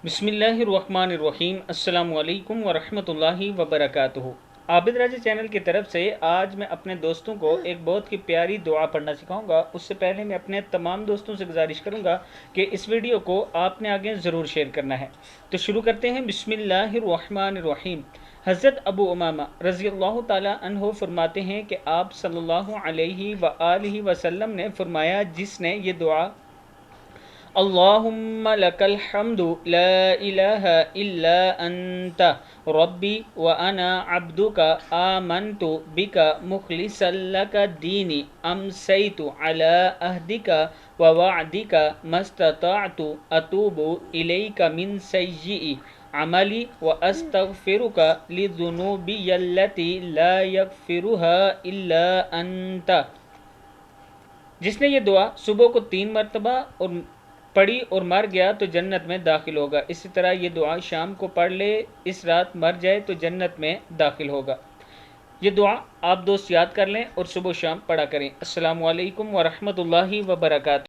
بسم اللہ الرحمن الرحیم۔ السلام علیکم ورحمۃ اللہ وبرکاتہ۔ عابد راجہ چینل کی طرف سے آج میں اپنے دوستوں کو ایک بہت ہی پیاری دعا پڑھنا سکھاؤں گا۔ اس سے پہلے میں اپنے تمام دوستوں سے گزارش کروں گا کہ اس ویڈیو کو آپ نے آگے ضرور شیئر کرنا ہے۔ تو شروع کرتے ہیں۔ بسم اللہ الرحمن الرحیم۔ حضرت ابو امامہ رضی اللہ تعالی عنہ فرماتے ہیں کہ آپ صلی اللہ علیہ وآلہ وسلم نے فرمایا، جس نے یہ دعا اللہم لک الحمد لا الہ الا انت ربی وانا عبدک آمنت بک مخلصا لک دینی امسیت علی عہدک ووعدک ما استطعت اتوب الیک من سیئ عملی واستغفرک لذنوبی التی لا یغفرها الا انت۔ جس نے یہ دعا صبح کو 3 مرتبہ اور پڑھی اور مر گیا تو جنت میں داخل ہوگا۔ اسی طرح یہ دعا شام کو پڑھ لے، اس رات مر جائے تو جنت میں داخل ہوگا۔ یہ دعا آپ دوست یاد کر لیں اور صبح و شام پڑھا کریں۔ السلام علیکم ورحمۃ اللہ وبرکاتہ۔